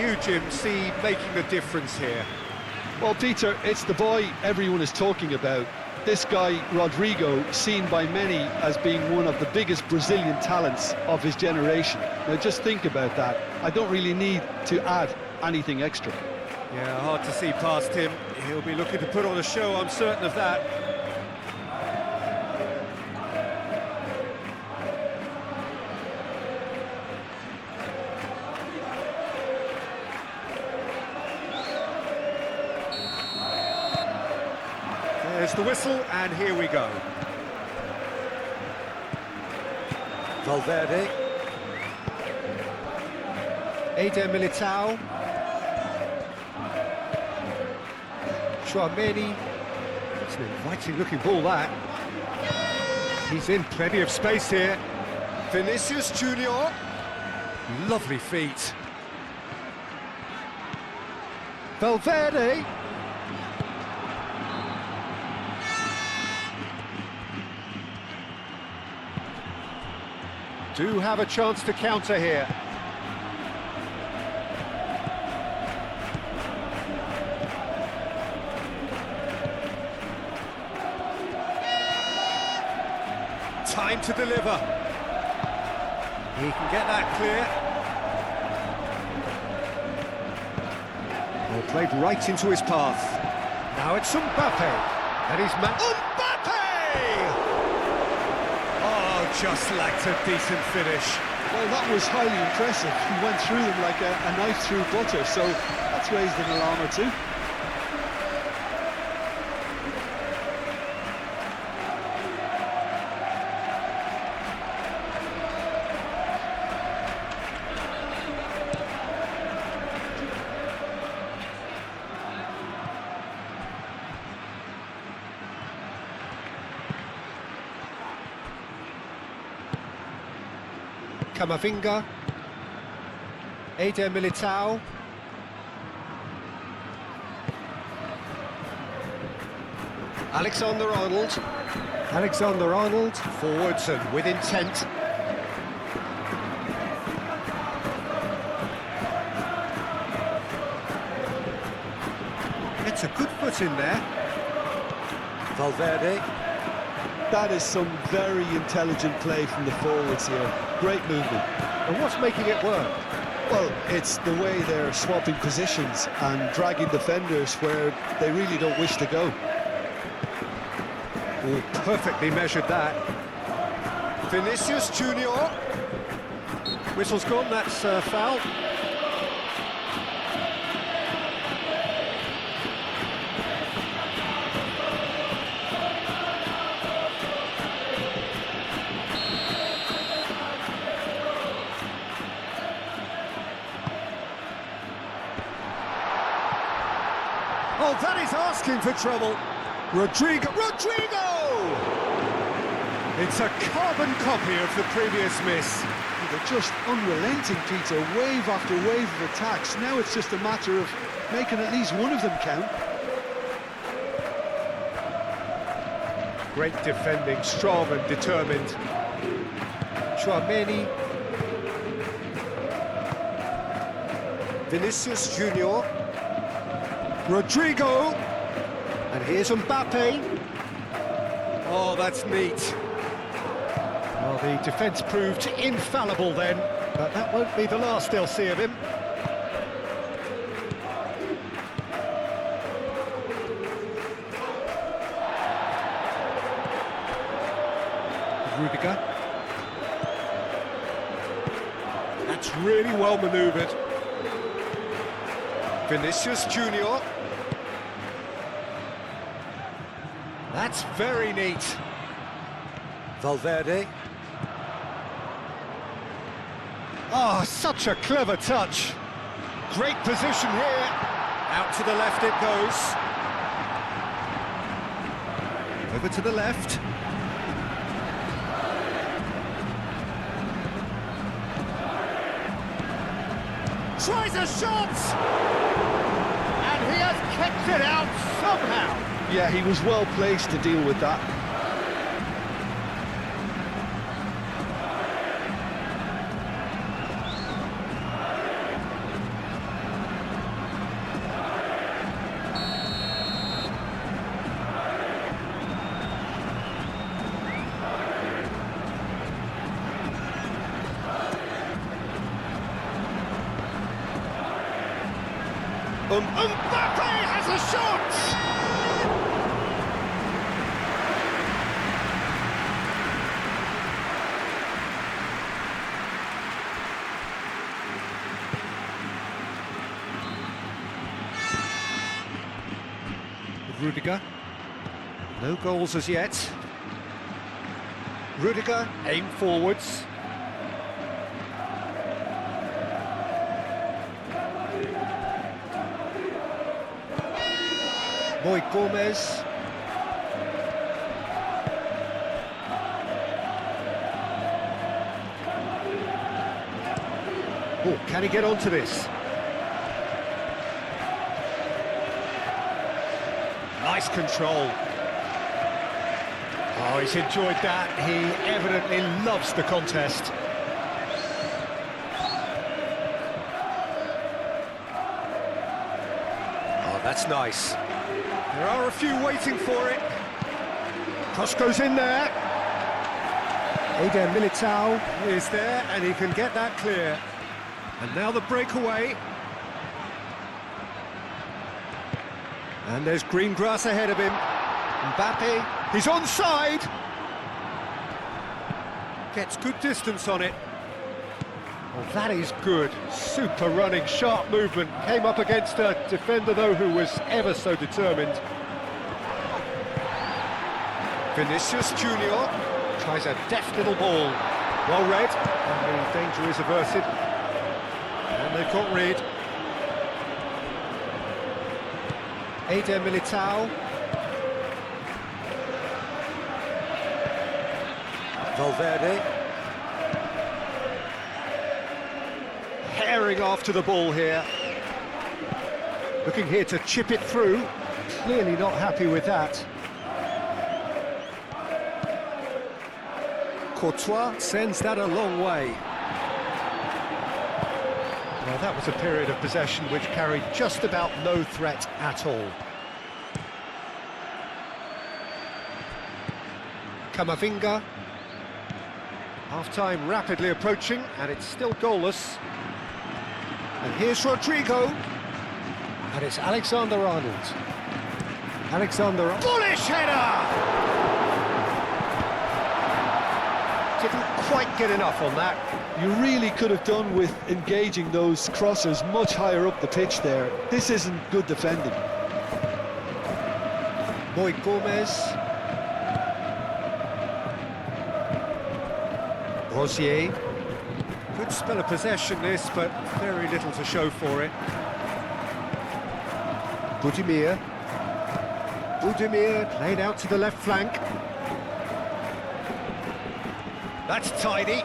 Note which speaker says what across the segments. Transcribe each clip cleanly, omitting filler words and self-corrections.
Speaker 1: you, Jim, see making a difference here?
Speaker 2: Well, Peter, it's the boy everyone is talking about. This guy, Rodrigo, seen by many as being one of the biggest Brazilian talents of his generation. Now, just think about that. I don't really need to add anything extra.
Speaker 1: Yeah, hard to see past him. He'll be looking to put on a show, I'm certain of that. There's the whistle, and here we go. Valverde. Eder Militao. Tchouaméni. It's an inviting-looking ball, that. He's in plenty of space here. Vinicius Junior. Lovely feet. Valverde. Do have a chance to counter here. Time to deliver. He can get that clear. Well, played right into his path. Now it's Mbappe. And he's Mbappe! Just lacked a decent finish.
Speaker 2: Well, that was highly impressive. He went through them like a knife through butter, so that's raised an alarm or two.
Speaker 1: Camavinga. Eder Militao. Alexander-Arnold. Alexander-Arnold forwards and with intent. It's a good foot in there. Valverde.
Speaker 2: That is some very intelligent play from the forwards here. Great movement.
Speaker 1: And what's making it work?
Speaker 2: Well, it's the way they're swapping positions and dragging defenders where they really don't wish to go.
Speaker 1: Oh, perfectly measured that. Vinicius Junior. Whistle's gone, that's a foul. Oh, that is asking for trouble. Rodrigo! It's a carbon copy of the previous miss.
Speaker 2: They're just unrelenting, Peter. Wave after wave of attacks. Now it's just a matter of making at least one of them count.
Speaker 1: Great defending, strong and determined. Tchouaméni. Vinicius Junior. Rodrigo, and here's Mbappe. Oh, that's neat. Well, the defence proved infallible then, but that won't be the last they'll see of him. Rudiger. That's really well manoeuvred. Vinicius Junior. That's very neat. Valverde. Oh, such a clever touch. Great position here. Out to the left it goes. Over to the left. Tries a shot! And he has kept it out somehow.
Speaker 2: Yeah, he was well placed to deal with that.
Speaker 1: Mbappe has a shot! Rudiger. No goals as yet. Rudiger, aim forwards. Boy Gomez. Oh, can he get onto this? Nice control. Oh, he's enjoyed that. He evidently loves the contest. Oh, that's nice. There are a few waiting for it. Cross goes in there. Eder Militao is there, and he can get that clear. And now the breakaway. And there's green grass ahead of him. Mbappe, he's onside. Gets good distance on it. Well, that is good. Super running, sharp movement. Came up against a defender, though, who was ever so determined. Vinicius Junior tries a deft little ball. Well read, and the danger is averted. And they've got rid. Eder Militao. Valverde. Herring after the ball here. Looking here to chip it through. Clearly not happy with that. Courtois sends that a long way. Well, that was a period of possession which carried just about no threat at all. Camavinga. Half-time rapidly approaching, and it's still goalless. And here's Rodrigo. And it's Alexander-Arnold. Alexander... Bullish header! Didn't quite get enough on that.
Speaker 2: You really could have done with engaging those crossers much higher up the pitch there. This isn't good defending.
Speaker 1: Boy Gomez. Rosier. Good spell of possession this, but very little to show for it. Budimir. Budimir played out to the left flank. That's tidy.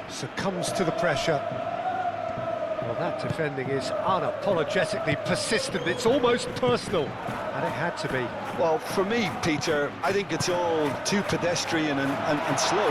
Speaker 1: Succumbs to the pressure. Well, that defending is unapologetically persistent. It's almost personal, and it had to be.
Speaker 2: Well, for me, Peter, I think it's all too pedestrian and slow.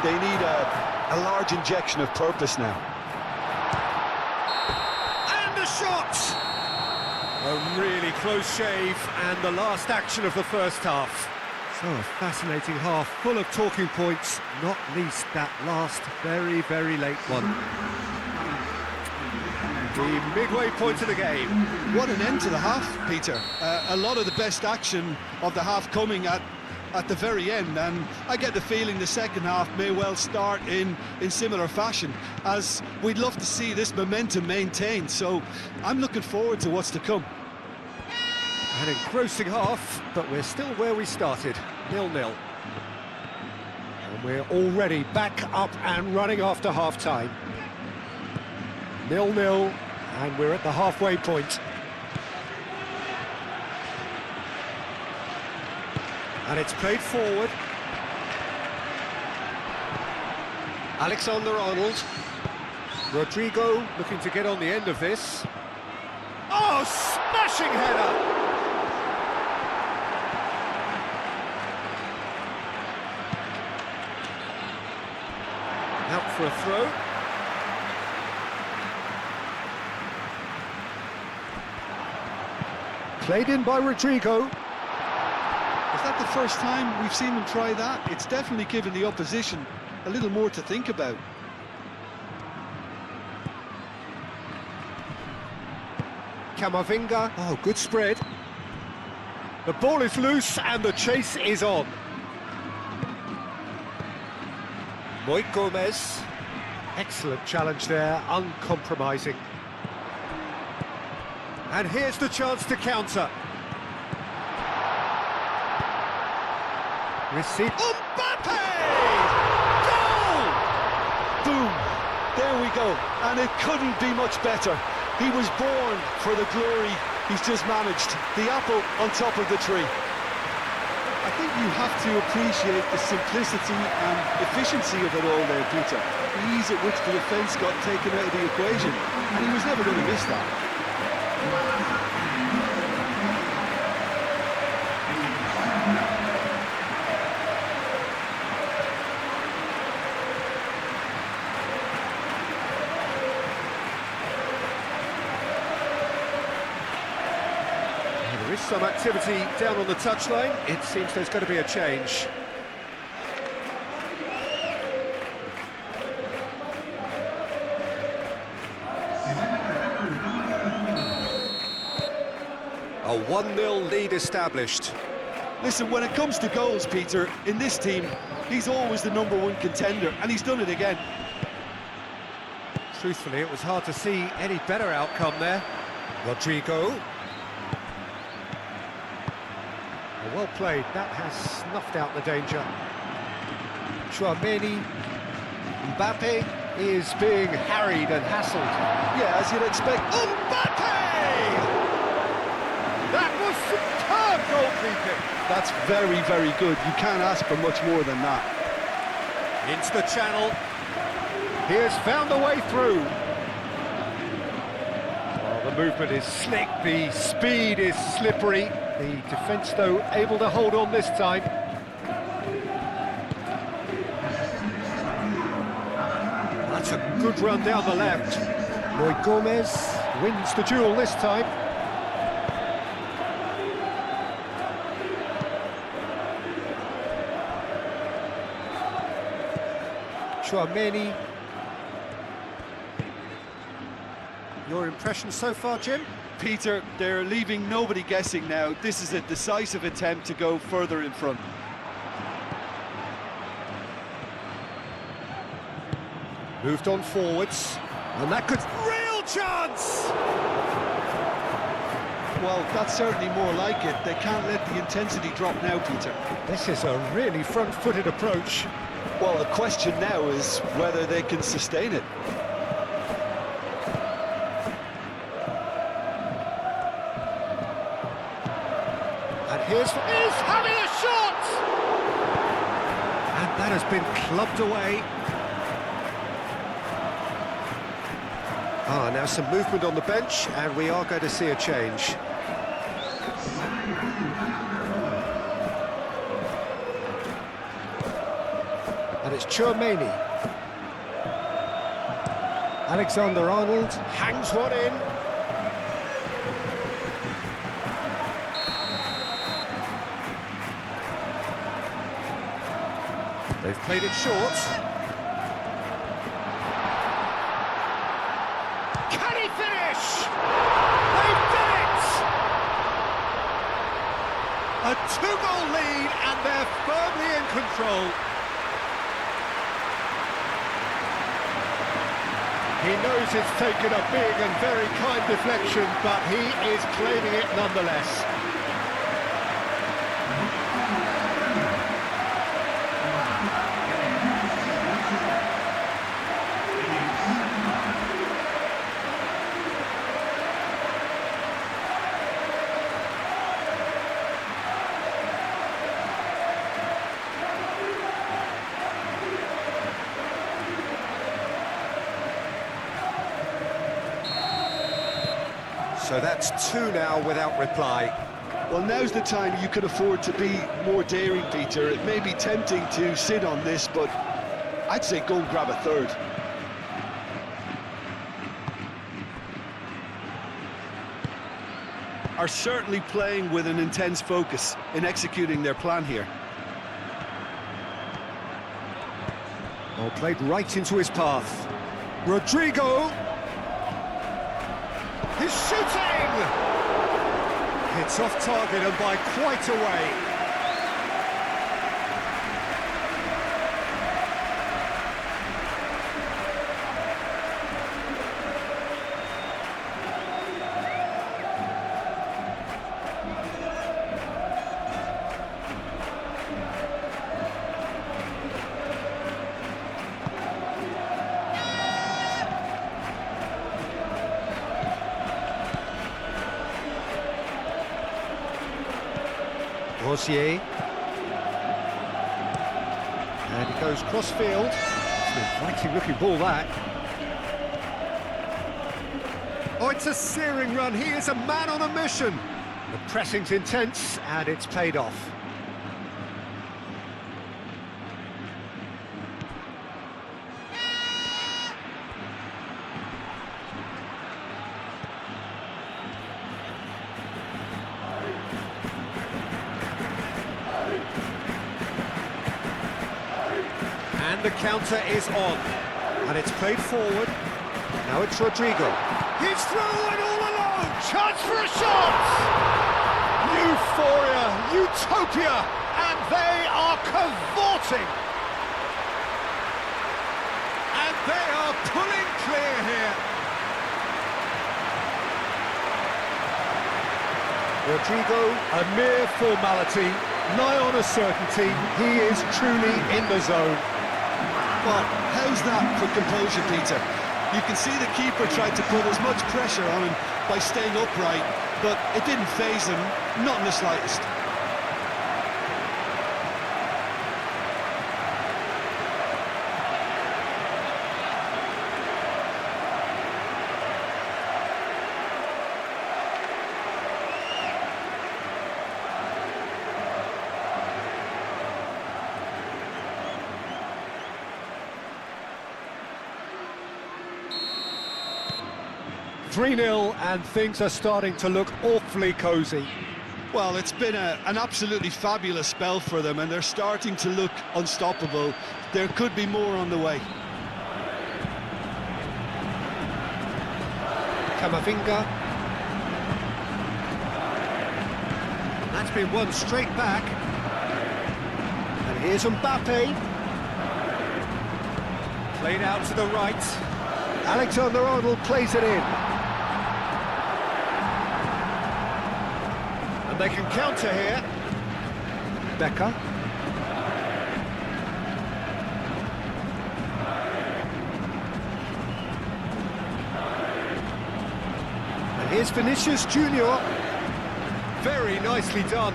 Speaker 2: They need a large injection of purpose now.
Speaker 1: And a shot! A really close shave, and the last action of the first half. So a fascinating half, full of talking points, not least that last very, very late one. The midway point of the game.
Speaker 2: What an end to the half, Peter. A lot of the best action of the half coming at the very end, and I get the feeling the second half may well start in similar fashion, as we'd love to see this momentum maintained, so I'm looking forward to what's to come.
Speaker 1: An engrossing half, but we're still where we started, 0-0. And we're already back up and running after half-time. 0-0, and we're at the halfway point. And it's played forward. Alexander-Arnold. Rodrigo looking to get on the end of this. Oh, smashing header! Out for a throw. Played in by Rodrigo.
Speaker 2: Is that the first time we've seen them try that? It's definitely given the opposition a little more to think about.
Speaker 1: Camavinga. Oh, good spread. The ball is loose and the chase is on. Moi Gomez. Excellent challenge there, uncompromising. And here's the chance to counter. Receive. Mbappe! Goal!
Speaker 2: Boom! There we go. And it couldn't be much better. He was born for the glory he's just managed. The apple on top of the tree. I think you have to appreciate the simplicity and efficiency of it all there, Peter. The ease at which the defence got taken out of the equation. And he was never going to miss that.
Speaker 1: There is some activity down on the touchline. It seems there's going to be a change. A 1-0 lead established.
Speaker 2: Listen, when it comes to goals, Peter, in this team, he's always the #1 contender, and he's done it again.
Speaker 1: Truthfully, it was hard to see any better outcome there. Rodrigo. Well played, that has snuffed out the danger. Tchouaméni. Mbappe is being harried and hassled.
Speaker 2: Yeah, as you'd expect.
Speaker 1: Mbappe! That was superb goalkeeping.
Speaker 2: That's very, very good. You can't ask for much more than that.
Speaker 1: Into the channel. He has found a way through. Oh, the movement is slick, the speed is slippery. The defence, though, able to hold on this time. That's a good run down the left. Moi Gomez wins the duel this time. Tchouaméni. Your impression so far, Jim?
Speaker 2: Peter, they're leaving nobody guessing now. This is a decisive attempt to go further in front.
Speaker 1: Moved on forwards, and that could... Real chance!
Speaker 2: Well, that's certainly more like it. They can't let the intensity drop now, Peter.
Speaker 1: This is a really front-footed approach.
Speaker 2: Well, the question now is whether they can sustain it.
Speaker 1: And here's having a shot! And that has been clubbed away. Now some movement on the bench, and we are going to see a change. And it's Tchouaméni. Alexander-Arnold hangs one in. They've played it short. Can he finish? They've done it! A 2-goal lead, and they're firmly in control. He knows it's taken a big and very kind deflection, but he is claiming it nonetheless. So that's 2 now without reply.
Speaker 2: Well, now's the time you could afford to be more daring, Peter. It may be tempting to sit on this, but I'd say go and grab a third. Are certainly playing with an intense focus in executing their plan here.
Speaker 1: Oh, played right into his path. Rodrigo. He's shooting! It's off target and by quite a way. Rosier. And he goes cross-field. It's an inviting-looking ball, that. Oh, it's a searing run. He is a man on a mission. The pressing's intense, and it's paid off. And the counter is on, and it's played forward. Now it's Rodrigo. He's through and all alone. Chance for a shot. Euphoria, utopia, and they are cavorting. And they are pulling clear here. Rodrigo, a mere formality, nigh on a certainty. He is truly in the zone.
Speaker 2: Well, how's that for composure, Peter? You can see the keeper tried to put as much pressure on him by staying upright, but it didn't faze him, not in the slightest.
Speaker 1: Three-0, and things are starting to look awfully cosy.
Speaker 2: Well, it's been an absolutely fabulous spell for them, and they're starting to look unstoppable. There could be more on the way.
Speaker 1: Camavinga. That's been won straight back. And here's Mbappe. Played out to the right. Alexander-Arnold plays it in. And they can counter here. Becker. And here's Vinicius Junior. Very nicely done.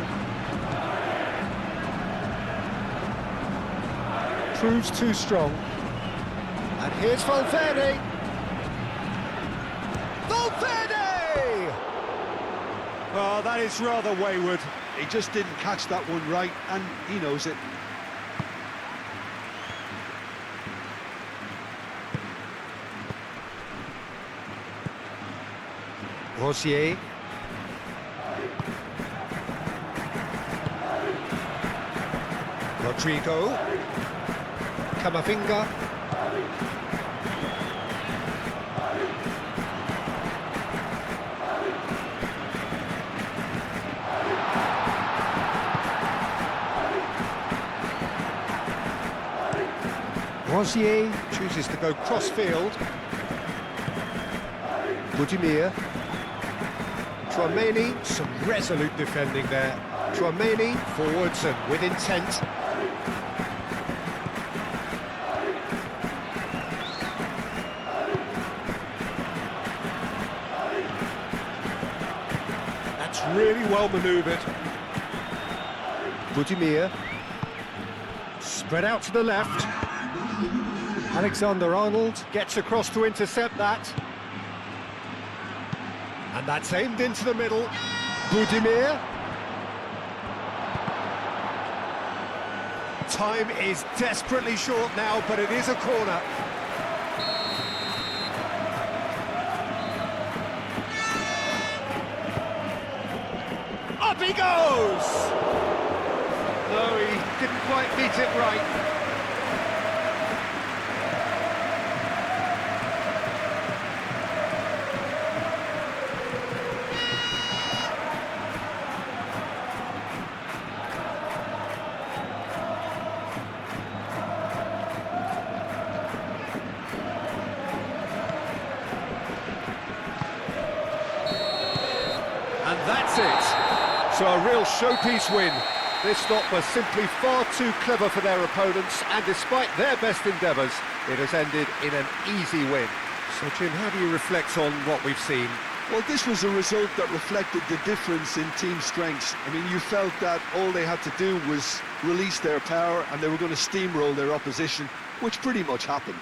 Speaker 1: Proves too strong. And here's Valverde. Valverde! Oh, that is rather wayward.
Speaker 2: He just didn't catch that one right, and he knows it.
Speaker 1: Rosier. Rodrigo. Camavinga. Rosier chooses to go cross-field. Budimir. Tchouaméni, some resolute defending there. Tchouaméni forwards and with intent. That's really well manoeuvred. Budimir. Spread out to the left. Alexander-Arnold gets across to intercept that. And that's aimed into the middle. Budimir. Time is desperately short now, but it is a corner. Up he goes! No, he didn't quite beat it right. that's it. So a real showpiece win. This stop was simply far too clever for their opponents, and despite their best endeavours, it has ended in an easy win. So Jim, how do you reflect on what we've seen?
Speaker 2: Well, this was a result that reflected the difference in team strengths. I mean, you felt that all they had to do was release their power and they were going to steamroll their opposition, which pretty much happened.